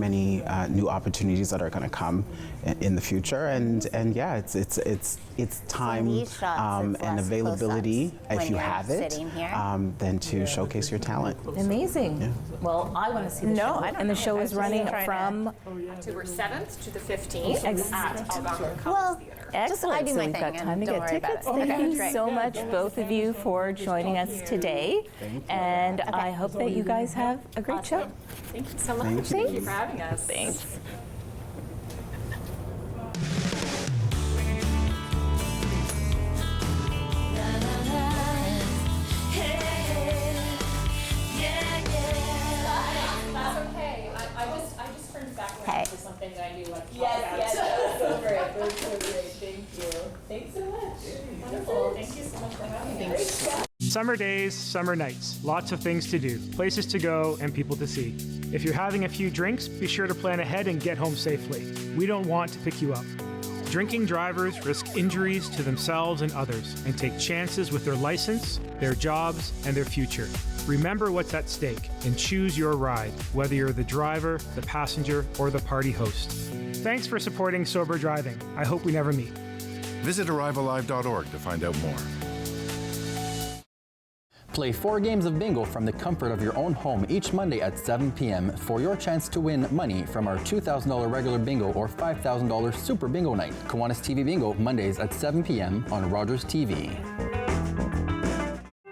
new opportunities that are going to come in the future. And yeah, it's time and availability, if you have it, then to showcase your talent. Amazing. Yeah. Well, I want to see the show. And the show is running from October 7th to the 15th at Algonquin Well, excellent. I do so my we've thing got time to and get don't worry about tickets. it. Thank you Okay. so much, both of you, for joining us today. And I hope that you guys have a great show. Thank you so much. Thank you. Thank you for having us. Thanks. That's okay. I just turned back around to something that I do like. Yes, that was so great. That was so great. Thank you. Thanks so much. Wonderful. Thank you so much for having me. Summer days, summer nights, lots of things to do, places to go, and people to see. If you're having a few drinks, be sure to plan ahead and get home safely. We don't want to pick you up. Drinking drivers risk injuries to themselves and others and take chances with their license, their jobs, and their future. Remember what's at stake and choose your ride, whether you're the driver, the passenger, or the party host. Thanks for supporting Sober Driving. I hope we never meet. Visit arrivealive.org to find out more. Play 4 games of bingo from the comfort of your own home each Monday at 7 p.m. for your chance to win money from our $2,000 regular bingo or $5,000 super bingo night. Kiwanis TV Bingo, Mondays at 7 p.m. on Rogers TV.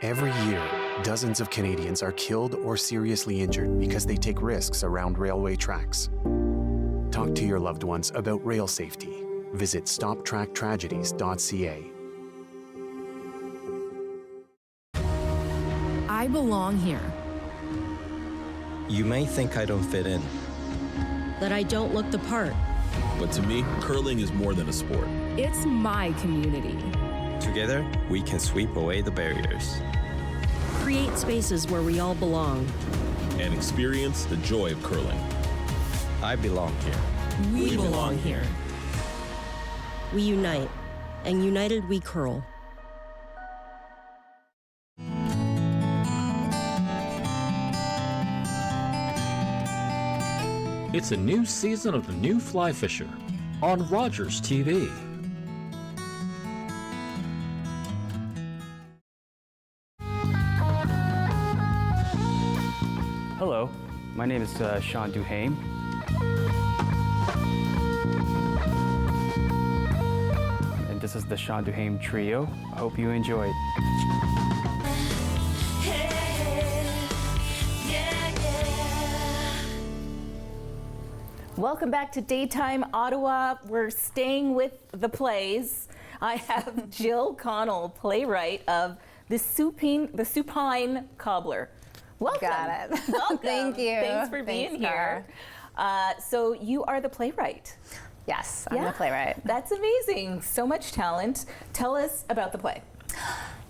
Every year, dozens of Canadians are killed or seriously injured because they take risks around railway tracks. Talk to your loved ones about rail safety. Visit stoptracktragedies.ca. I belong here. You may think I don't fit in. That I don't look the part. But to me, curling is more than a sport. It's my community. Together, we can sweep away the barriers. Create spaces where we all belong. And experience the joy of curling. I belong here. We belong here. We unite, and united we curl. It's a new season of the new Fly Fisher on Rogers TV. Hello, my name is Sean Duhame. And this is the Sean Duhame Trio. I hope you enjoyed. Welcome back to Daytime Ottawa. We're staying with the plays. I have Jill Connell, playwright of The Supine Cobbler. Welcome. Got it. Welcome. Thank you. Thanks for being here. So you are the playwright. Yes, I'm the playwright. That's amazing. So much talent. Tell us about the play.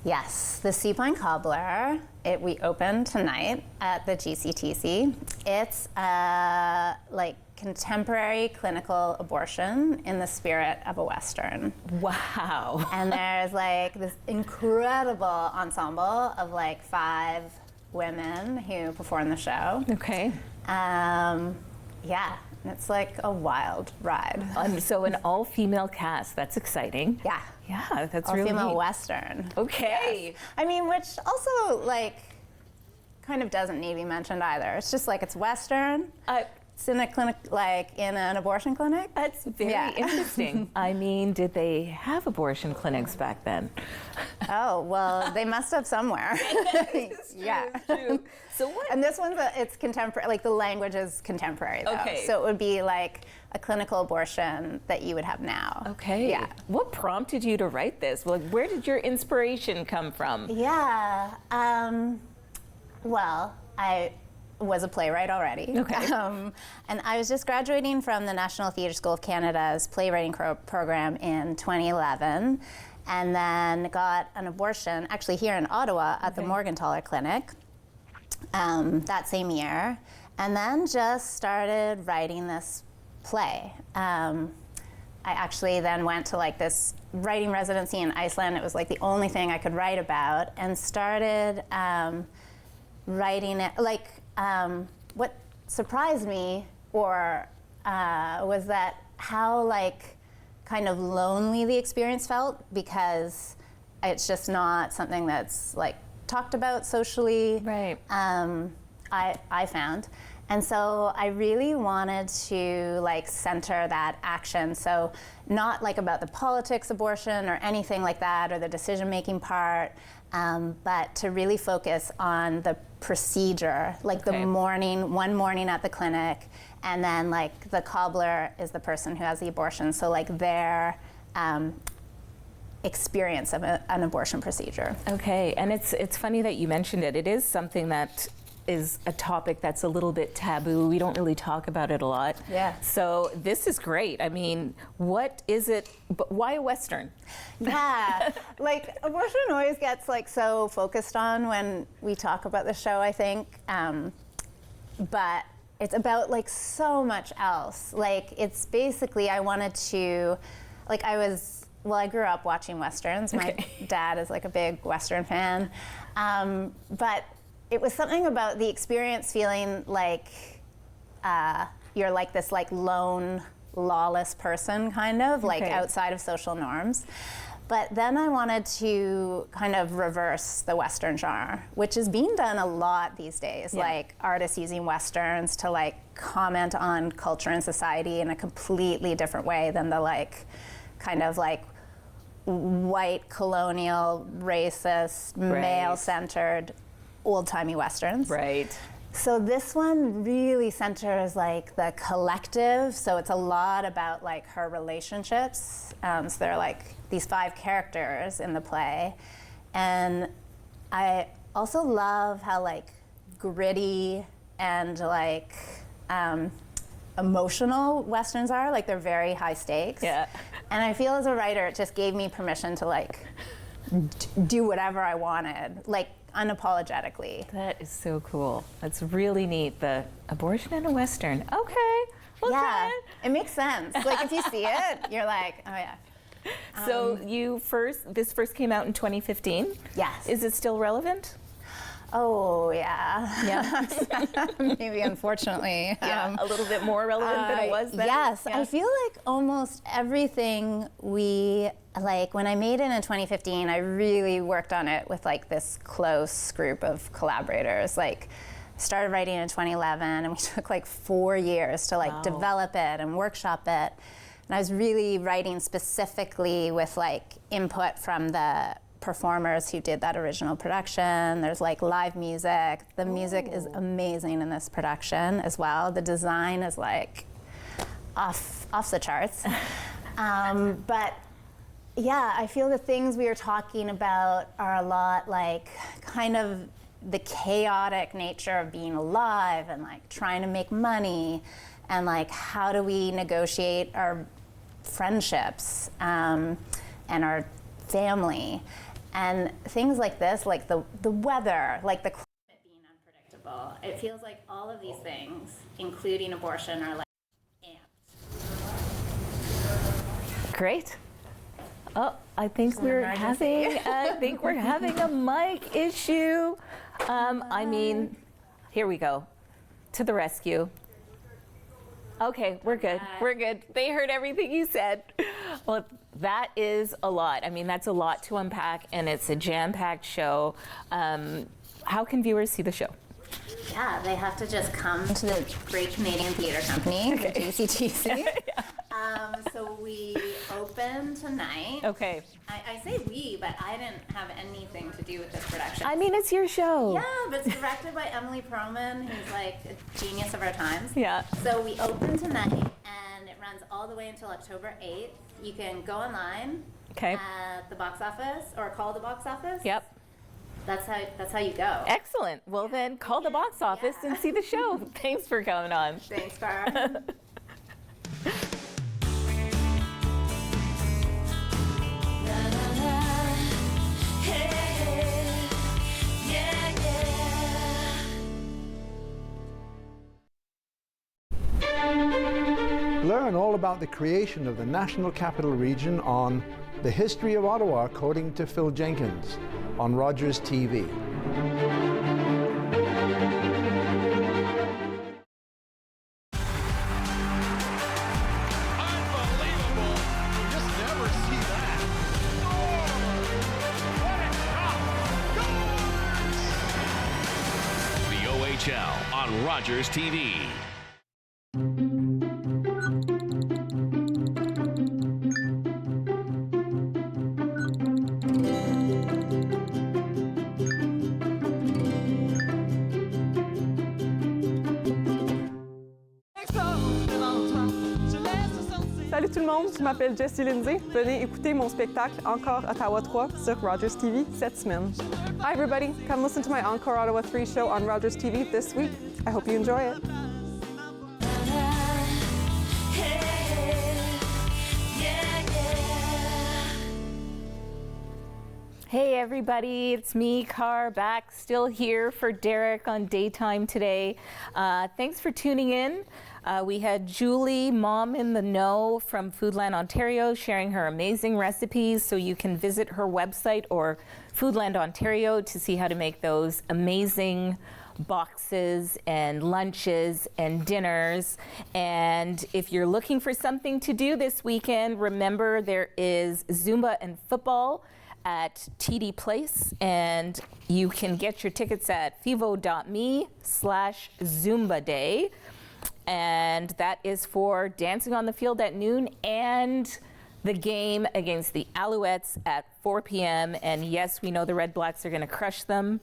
Yes, The Supine Cobbler. We opened tonight at the GCTC. It's like contemporary clinical abortion in the spirit of a Western. Wow. And there's like this incredible ensemble of like 5 women who perform the show. Okay. Yeah, it's like a wild ride. So an all-female cast, that's exciting. Yeah. Yeah, that's all really female neat. Western. Okay. Yes. I mean, which also like kind of doesn't need to be mentioned either. It's just like it's Western. It's in a clinic, like in an abortion clinic. That's very interesting. I mean, did they have abortion clinics back then? Oh, well, they must have somewhere. Yeah. True. So what? And this one's, it's contemporary, like the language is contemporary though. Okay. So it would be like a clinical abortion that you would have now. Okay. Yeah. What prompted you to write this? Like, where did your inspiration come from? Yeah. Well, I was a playwright already. Okay. And I was just graduating from the National Theatre School of Canada's playwriting program in 2011, and then got an abortion, actually here in Ottawa at the Morgentaler Clinic that same year, and then just started writing this play. I actually then went to like this writing residency in Iceland. It was like the only thing I could write about, and started writing it. Like what surprised me was that how like kind of lonely the experience felt, because it's just not something that's like talked about socially. Right. I found. And so I really wanted to like center that action. So not like about the politics abortion or anything like that, or the decision-making part, but to really focus on the procedure, like the one morning at the clinic, and then like the cobbler is the person who has the abortion. So like their experience of an abortion procedure. Okay, and it's funny that you mentioned it. It is something that is a topic that's a little bit taboo. We don't really talk about it a lot. Yeah. So this is great. I mean, what is it, but why a Western? Yeah, like abortion always gets like so focused on when we talk about the show, I think. But it's about like so much else. Like it's basically, I wanted to, like I grew up watching Westerns. My dad is like a big Western fan. But it was something about the experience feeling like you're like this like lone, lawless person kind of, like outside of social norms. But then I wanted to kind of reverse the Western genre, which is being done a lot these days, like artists using Westerns to like comment on culture and society in a completely different way than the like kind of like white, colonial, racist, male-centered, old-timey Westerns. Right. So this one really centers like the collective. So it's a lot about like her relationships. So there are like these 5 characters in the play. And I also love how like gritty and like emotional Westerns are. Like they're very high stakes. Yeah. And I feel as a writer, it just gave me permission to like do whatever I wanted. Like unapologetically. That is so cool. That's really neat. The abortion in a Western. Okay. Well, yeah, it makes sense. Like if you see it, you're like, oh yeah. So this first came out in 2015. Yes. Is it still relevant? Oh yeah. Yeah. Maybe unfortunately. Yeah, a little bit more relevant than it was then. Yes, Yeah. I feel like almost everything we like when I made it in 2015, I really worked on it with like this close group of collaborators. Like started writing in 2011 and we took like 4 years to like develop it and workshop it. And I was really writing specifically with like input from the performers who did that original production. There's like live music. The music is amazing in this production as well. The design is like off the charts. But yeah, I feel the things we are talking about are a lot like kind of the chaotic nature of being alive and like trying to make money and like how do we negotiate our friendships and our family and things like this, like the weather, like the climate being unpredictable. It feels like all of these things, including abortion, are like amped. Great. Oh, I think we're having a mic issue. I mean, here we go. To the rescue. Okay, we're good. We're good. They heard everything you said. Well, that is a lot. I mean, that's a lot to unpack, and it's a jam-packed show. How can viewers see the show? Yeah, they have to just come to the Great Canadian Theatre Company, the GCTC. Yeah. So we open tonight. Okay. I say we, but I didn't have anything to do with this production. I mean, it's your show. Yeah, but it's directed by Emily Perlman, who's like a genius of our times. Yeah. So we open tonight, and it runs all the way until October 8th. You can go online at the box office or call the box office. Yep. That's how you go. Excellent. Well, then call the box office and see the show. Thanks for coming on. Thanks, Cara. Learn all about the creation of the National Capital Region on The History of Ottawa According to Phil Jenkins on Rogers TV. The OHL on Rogers TV. Salut tout le monde, je m'appelle Jessie Lindsay. Venez écouter mon spectacle Encore Ottawa 3 sur Rogers TV cette semaine. Hi everybody, come listen to my Encore Ottawa 3 show on Rogers TV this week. I hope you enjoy it. Hey everybody, it's me, Car, back still here for Derek on Daytime today. Thanks for tuning in. We had Julie, Mom in the Know from Foodland Ontario, sharing her amazing recipes, so you can visit her website or Foodland Ontario to see how to make those amazing boxes and lunches and dinners. And if you're looking for something to do this weekend, remember there is Zumba and football at TD Place, and you can get your tickets at fivo.me/Zumba Day. And that is for dancing on the field at noon and the game against the Alouettes at 4 p.m. And yes, we know the Red Blacks are going to crush them.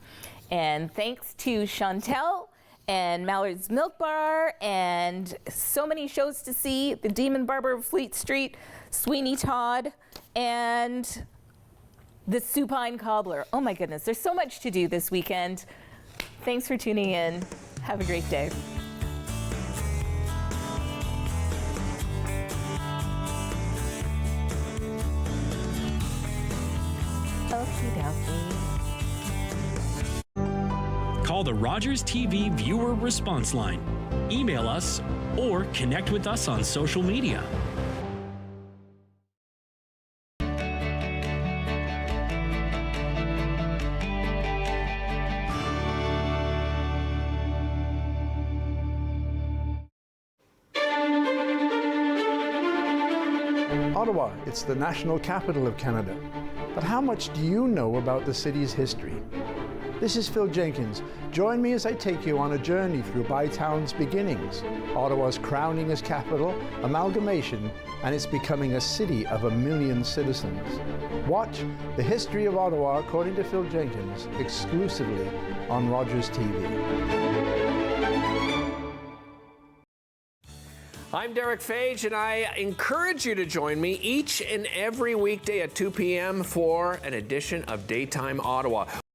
And thanks to Chantel and Mallard's Milk Bar and so many shows to see, the Demon Barber of Fleet Street, Sweeney Todd, and the Supine Cobbler. Oh my goodness, there's so much to do this weekend. Thanks for tuning in. Have a great day. Call the Rogers TV viewer response line, email us, or connect with us on social media. Ottawa, it's the national capital of Canada. But how much do you know about the city's history? This is Phil Jenkins. Join me as I take you on a journey through Bytown's beginnings, Ottawa's crowning as capital, amalgamation, and its becoming a city of 1 million citizens. Watch The History of Ottawa According to Phil Jenkins exclusively on Rogers TV. I'm Derek Fage, and I encourage you to join me each and every weekday at 2 p.m. for an edition of Daytime Ottawa.